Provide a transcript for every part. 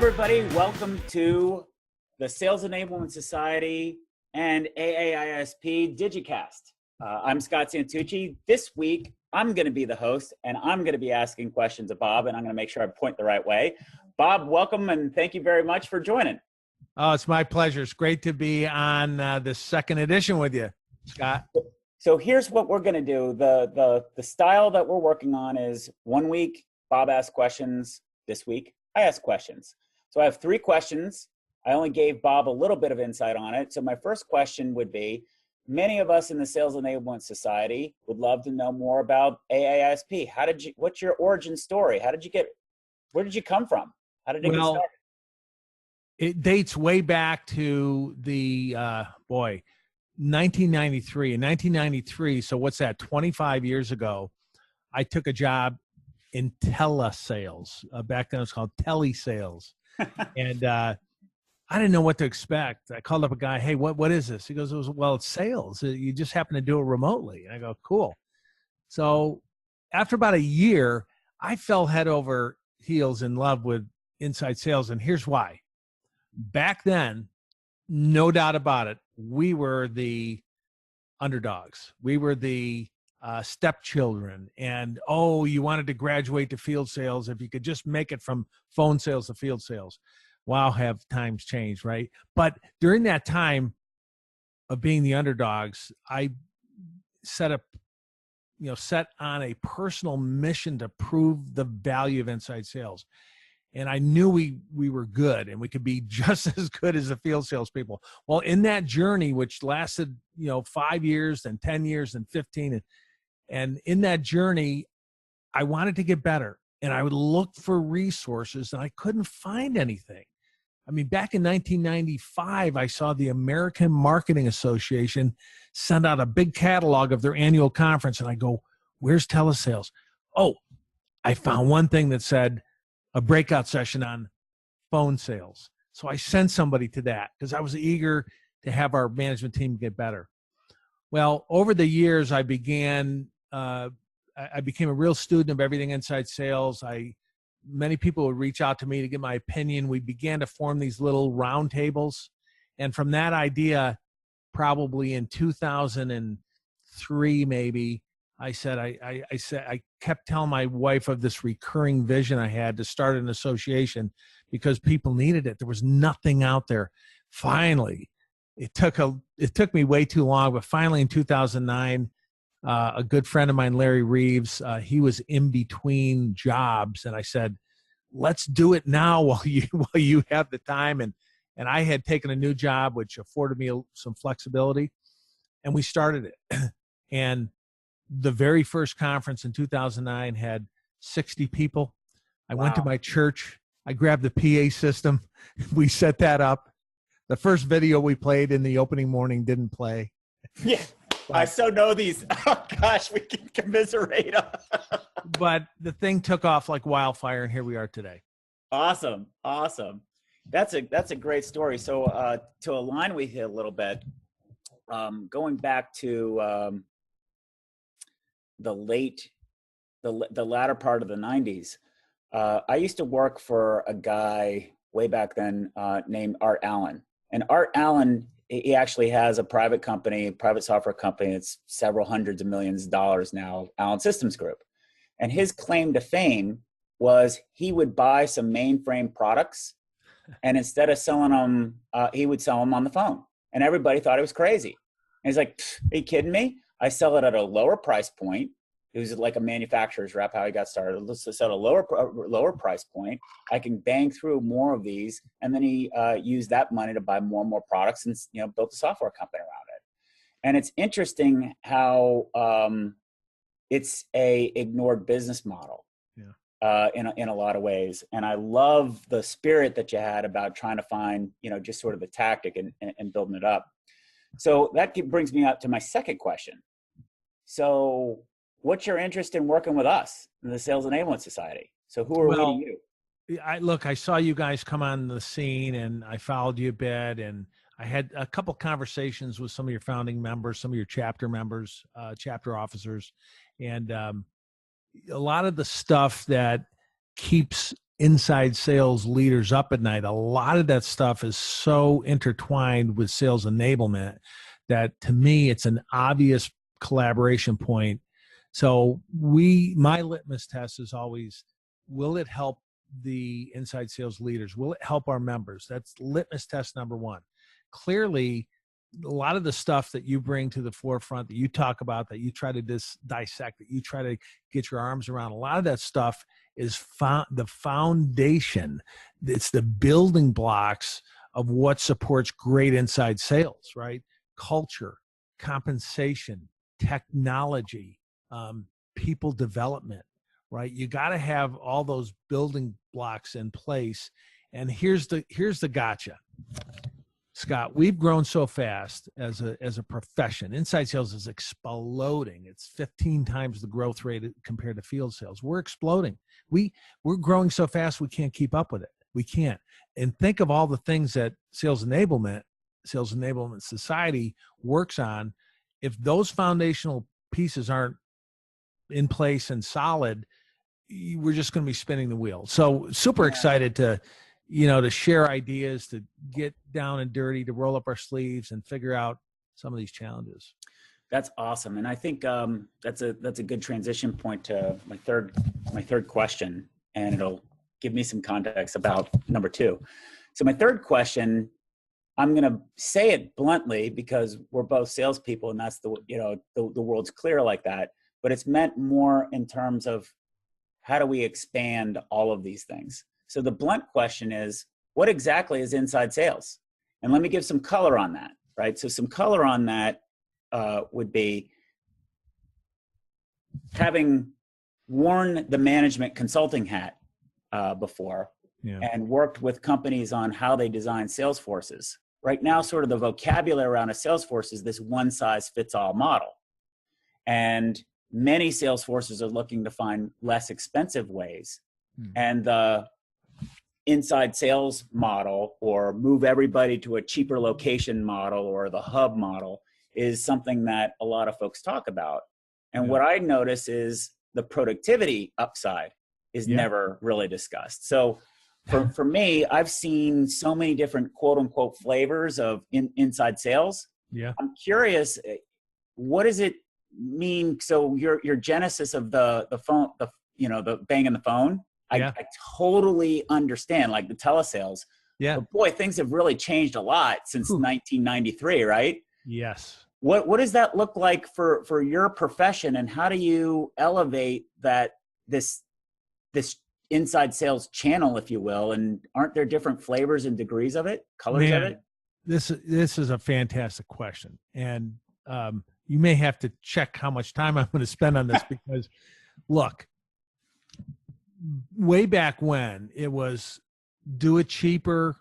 everybody. Welcome to the Sales Enablement Society and AA-ISP Digi-Cast. I'm Scott Santucci. This week, I'm going to be the host, and I'm going to be asking questions of Bob, and I'm going to make sure I point the right way. Bob, welcome, and thank you very much for joining. Oh, it's my pleasure. It's great to be on this second edition with you, Scott. So here's what we're going to do. The style that we're working on is 1 week, Bob asks questions. This week, I ask questions. So I have 3 questions. I only gave Bob a little bit of insight on it. So my first question would be, many of us in the Sales Enablement Society would love to know more about AA-ISP. What's your origin story? Where did you come from? How did it get started? It dates way back to the, 1993. In 1993, so what's that, 25 years ago, I took a job in telesales. Back then it was called telesales. And I didn't know what to expect. I called up a guy, hey, what is this? He goes, it's sales. You just happen to do it remotely. And I go, cool. So after about a year, I fell head over heels in love with inside sales. And here's why. Back then, no doubt about it, we were the underdogs. We were the stepchildren. And, you wanted to graduate to field sales if you could just make it from phone sales to field sales. Wow, have times changed, right? But during that time of being the underdogs, I set on a personal mission to prove the value of inside sales. And I knew we were good and we could be just as good as the field salespeople. Well, in that journey, which lasted, 5 years, then 10 years, then 15, and in that journey, I wanted to get better. And I would look for resources and I couldn't find anything. I mean, back in 1995, I saw the American Marketing Association send out a big catalog of their annual conference. And I go, where's telesales? Oh, I found one thing that said a breakout session on phone sales. So I sent somebody to that because I was eager to have our management team get better. Well, over the years, I became a real student of everything inside sales. Many people would reach out to me to get my opinion. We began to form these little round tables. And from that idea, probably in 2003, maybe, I kept telling my wife of this recurring vision I had to start an association because people needed it. There was nothing out there. Finally, it took me way too long, but finally in 2009, a good friend of mine, Larry Reeves, he was in between jobs, and I said, "Let's do it now while you have the time." And I had taken a new job, which afforded me some flexibility, and we started it. And the very first conference in 2009 had 60 people. I went to my church. I grabbed the PA system. We set that up. The first video we played in the opening morning didn't play. Yeah. I so know these. Oh gosh, we can commiserate. But the thing took off like wildfire, and here we are today. Awesome. That's a great story. So to align with you a little bit, going back to the latter part of the 90s, I used to work for a guy way back then named Art Allen. And Art Allen, he actually has a private software company. It's several hundreds of millions of dollars now, Allen Systems Group. And his claim to fame was he would buy some mainframe products, and instead of selling them, he would sell them on the phone. And everybody thought it was crazy. And he's like, are you kidding me? I sell it at a lower price point. It was like a manufacturer's rep, how he got started. Let's sell a lower price point. I can bang through more of these. And then he used that money to buy more and more products and built a software company around it. And it's interesting how it's a ignored business model in a lot of ways. And I love the spirit that you had about trying to find, just sort of the tactic and building it up. So that brings me up to my second question. So what's your interest in working with us in the Sales Enablement Society? So who are we to you? I saw you guys come on the scene, and I followed you a bit, and I had a couple conversations with some of your founding members, some of your chapter members, chapter officers, and a lot of the stuff that keeps inside sales leaders up at night. A lot of that stuff is so intertwined with sales enablement that to me, it's an obvious collaboration point. So my litmus test is always, will it help the inside sales leaders? Will it help our members? That's litmus test number one. Clearly, a lot of the stuff that you bring to the forefront, that you talk about, that you try to dissect, that you try to get your arms around, a lot of that stuff is the foundation. It's the building blocks of what supports great inside sales, right? Culture, compensation, technology, people development, right? You got to have all those building blocks in place. And here's the gotcha. Scott, we've grown so fast as a profession. Inside sales is exploding. It's 15 times the growth rate compared to field sales. We're exploding. We're growing so fast we can't keep up with it. We can't. And think of all the things that Sales Enablement Society works on. If those foundational pieces aren't in place and solid, we're just going to be spinning the wheel. So super excited to share ideas, to get down and dirty, to roll up our sleeves and figure out some of these challenges. That's awesome. And I think that's a good transition point to my third question, and it'll give me some context about number two. So my third question, I'm going to say it bluntly because we're both salespeople, and that's the world's clear like that, but it's meant more in terms of how do we expand all of these things? So the blunt question is, what exactly is inside sales? And let me give some color on that, right? So some color on that would be having worn the management consulting hat before and worked with companies on how they design sales forces. Right now, sort of the vocabulary around a sales force is this one-size-fits-all model. And many sales forces are looking to find less expensive ways. And the inside sales model, or move everybody to a cheaper location model, or the hub model, is something that a lot of folks talk about. And what I notice is the productivity upside is never really discussed. So for me, I've seen so many different quote unquote flavors of inside sales. I'm curious, what does it mean? So your genesis of the phone, the banging the phone, I totally understand, like the telesales. But boy, things have really changed a lot since 1993, right? Yes. What does that look like for your profession, and how do you elevate this inside sales channel, if you will? And aren't there different flavors and degrees of it, colors of it? This is a fantastic question, and you may have to check how much time I'm going to spend on this because, look, way back when it was do it cheaper,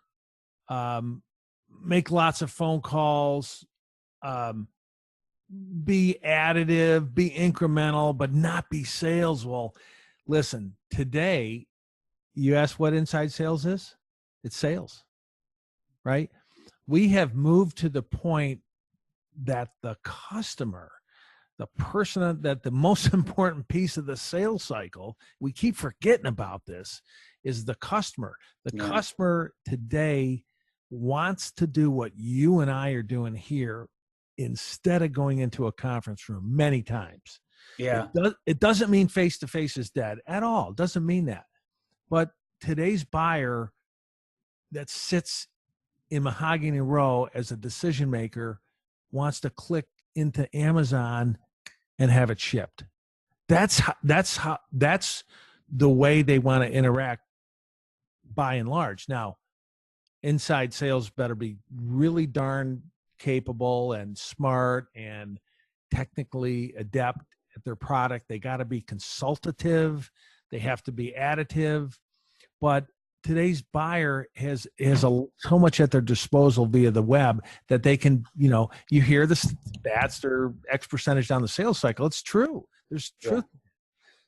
make lots of phone calls, be additive, be incremental, but not be sales. Well, listen, today, you ask what inside sales is? It's sales, right? We have moved to the point that the customer, the person that the most important piece of the sales cycle, we keep forgetting about this, is the customer. The customer today wants to do what you and I are doing here instead of going into a conference room many times. It doesn't mean face-to-face is dead at all. It doesn't mean that. But today's buyer that sits in Mahogany Row as a decision maker wants to click into Amazon and have it shipped. That's the way they want to interact by and large. Now, inside sales better be really darn capable and smart and technically adept at their product. They got to be consultative. They have to be additive. But today's buyer has so much at their disposal via the web that they can, you hear the stats, they're X percentage down the sales cycle. It's true. There's truth.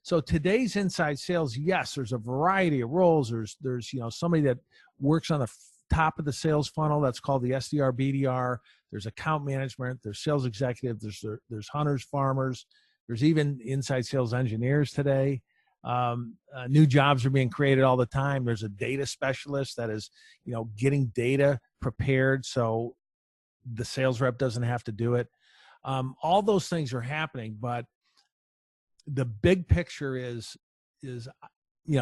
So today's inside sales, yes, there's a variety of roles. There's somebody that works on the top of the sales funnel. That's called the SDR, BDR. There's account management. There's sales executive. There's hunters, farmers. There's even inside sales engineers today. New jobs are being created all the time. There's a data specialist that is, getting data prepared so the sales rep doesn't have to do it. All those things are happening, but the big picture is,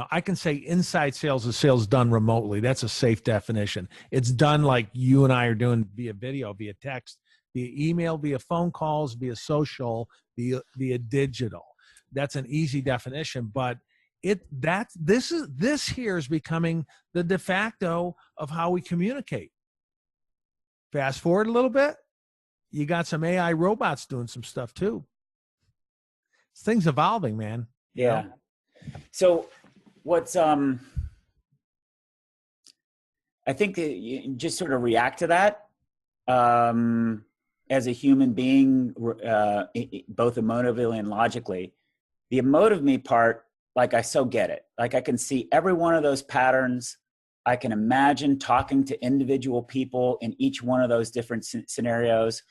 I can say inside sales is sales done remotely. That's a safe definition. It's done like you and I are doing via video, via text, via email, via phone calls, via social, via digital. That's an easy definition, but this here is becoming the de facto of how we communicate. Fast forward a little bit, you got some AI robots doing some stuff too. Things evolving, man. Yeah. So what's I think that you just sort of react to that as a human being, both emotively and logically. The emotive me part, like I so get it. Like I can see every one of those patterns. I can imagine talking to individual people in each one of those different scenarios.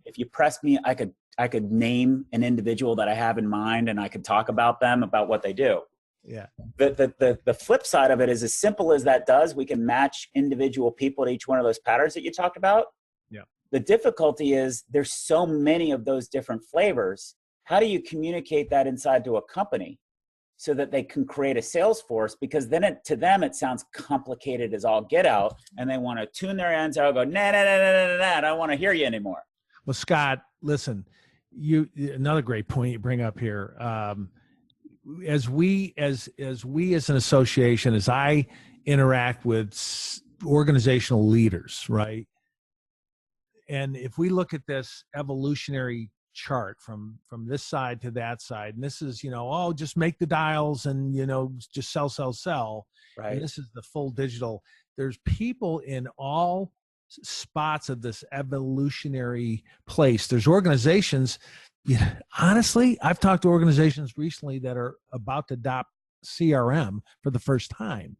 If you press me, I could name an individual that I have in mind, and I could talk about them, about what they do. Yeah. The flip side of it is, as simple as that does, we can match individual people to each one of those patterns that you talked about. Yeah. The difficulty is there's so many of those different flavors. How do you communicate that inside to a company so that they can create a sales force? Because then to them, it sounds complicated as all get out, and they want to tune their ends out, go, nah, I don't want to hear you anymore. Well, Scott, listen, another great point you bring up here. As we as an association, as I interact with organizational leaders, right? And if we look at this evolutionary chart from this side to that side, and this is, just make the dials and, just sell. Right. And this is the full digital. There's people in all spots of this evolutionary place. There's organizations. Honestly, I've talked to organizations recently that are about to adopt CRM for the first time.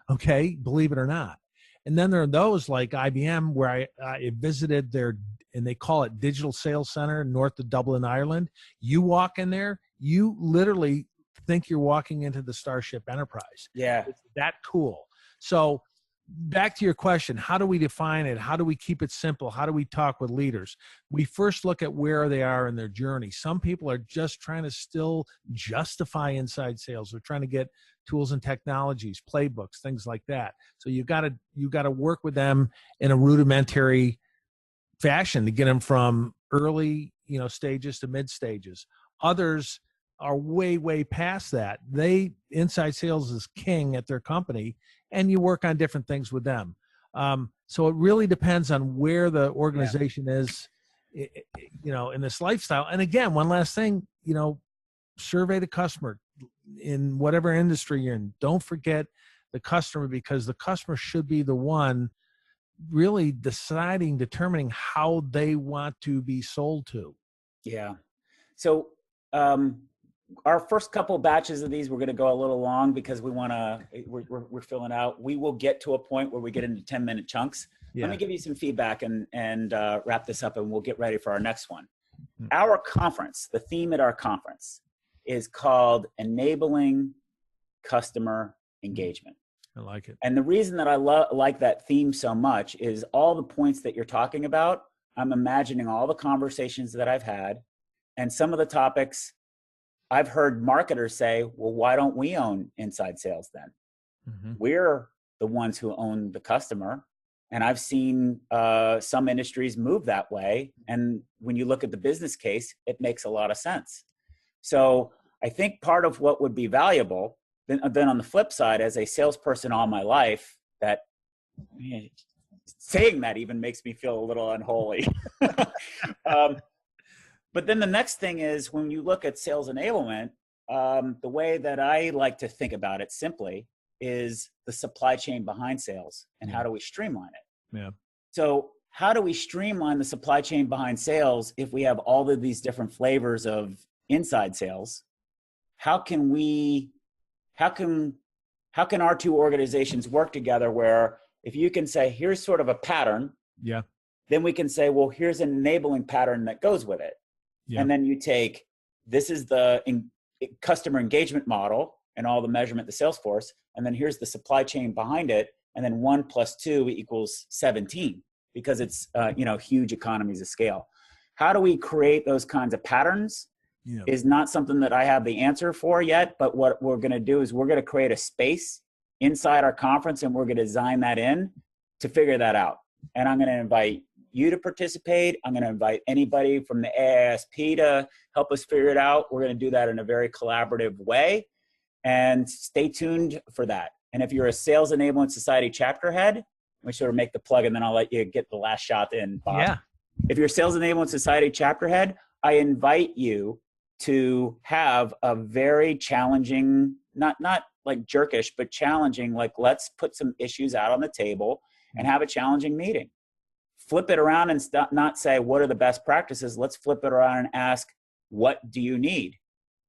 Okay, believe it or not. And then there are those like IBM where I visited their, and they call it Digital Sales Center north of Dublin, Ireland. You walk in there, you literally think you're walking into the Starship Enterprise. Yeah. It's that cool. So back to your question, how do we define it? How do we keep it simple? How do we talk with leaders? We first look at where they are in their journey. Some people are just trying to still justify inside sales. They're trying to get tools and technologies, playbooks, things like that. So you got to work with them in a rudimentary fashion to get them from early, stages to mid stages. Others are way past that. Inside sales is king at their company, and you work on different things with them. So it really depends on where the organization is, in this lifestyle. And again, one last thing, survey the customer in whatever industry you're in. Don't forget the customer, because the customer should be the one really determining how they want to be sold to. Yeah. So our first couple batches of these, we're going to go a little long because we're filling out. We will get to a point where we get into 10-minute chunks. Yeah. Let me give you some feedback and wrap this up, and we'll get ready for our next one. Our conference, the theme at our conference is called Enabling Customer Engagement. I like it. And the reason that I like that theme so much is all the points that you're talking about. I'm imagining all the conversations that I've had, and some of the topics I've heard marketers say, well, why don't we own inside sales then? Mm-hmm. We're the ones who own the customer. And I've seen some industries move that way. And when you look at the business case, it makes a lot of sense. So I think part of what would be valuable, then on the flip side, as a salesperson all my life, that saying that even makes me feel a little unholy. But then the next thing is, when you look at sales enablement, the way that I like to think about it simply is the supply chain behind sales, and how do we streamline it? Yeah. So how do we streamline the supply chain behind sales if we have all of these different flavors of inside sales? How can our two organizations work together where if you can say, here's sort of a pattern, yeah, then we can say, well, here's an enabling pattern that goes with it. Yeah. And then you take, this is the customer engagement model, and all the measurement, the sales force, and then here's the supply chain behind it, and then 1 + 2 = 17, because it's huge economies of scale. How do we create those kinds of patterns is not something that I have the answer for yet, but what we're going to do is we're going to create a space inside our conference, and we're going to design that in to figure that out. And I'm going to invite you to participate. I'm going to invite anybody from the AAISP to help us figure it out. We're going to do that in a very collaborative way, and stay tuned for that. And if you're a Sales Enablement Society chapter head, let me sort of make the plug, and then I'll let you get the last shot in, Bob. Yeah. If you're a Sales Enablement Society chapter head, I invite you to have a very challenging, not like jerkish, but challenging, like let's put some issues out on the table and have a challenging meeting. Flip it around and not say, what are the best practices? Let's flip it around and ask, what do you need?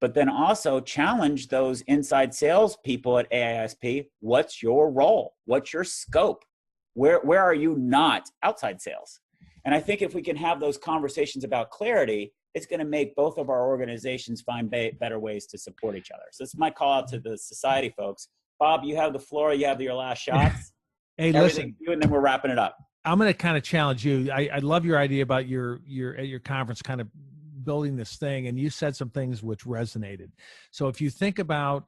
But then also challenge those inside sales people at AAISP. What's your role? What's your scope? Where are you not outside sales? And I think if we can have those conversations about clarity, it's going to make both of our organizations find better ways to support each other. So it's my call out to the society folks. Bob, you have the floor. You have your last shots. Hey, Everything listen. you, and then we're wrapping it up. I'm going to kind of challenge you. I love your idea about your at your conference kind of building this thing, and you said some things which resonated. So if you think about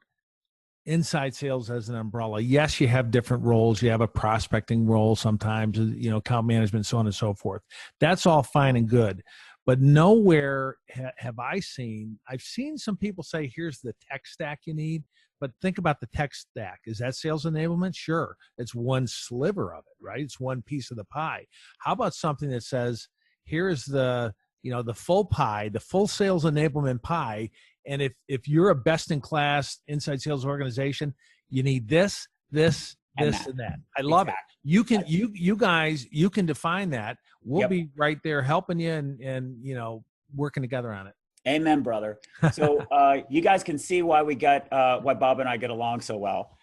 inside sales as an umbrella, yes, you have different roles. You have a prospecting role sometimes, account management, so on and so forth. That's all fine and good. But nowhere have I've seen some people say, here's the tech stack you need. But think about the tech stack. Is that sales enablement? Sure. It's one sliver of it, right? It's one piece of the pie. How about something that says, here's the full pie, the full sales enablement pie. And if you're a best in class inside sales organization, you need this, and that. I love it. You can define that. We'll be right there helping you and working together on it. Amen, brother. So you guys can see why why Bob and I get along so well.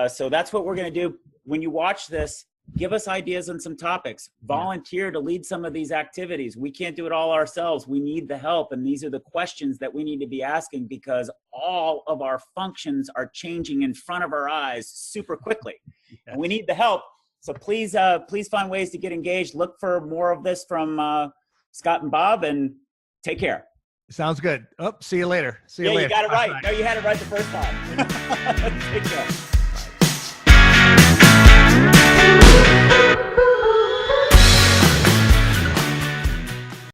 So that's what we're going to do. When you watch this, give us ideas on some topics. Volunteer to lead some of these activities. We can't do it all ourselves. We need the help. And these are the questions that we need to be asking, because all of our functions are changing in front of our eyes super quickly. And we need the help. So please find ways to get engaged. Look for more of this from Scott and Bob, and take care. Sounds good. Oh, see you later. See you later. You got it right. Bye. No, you had it right the first time. Take care.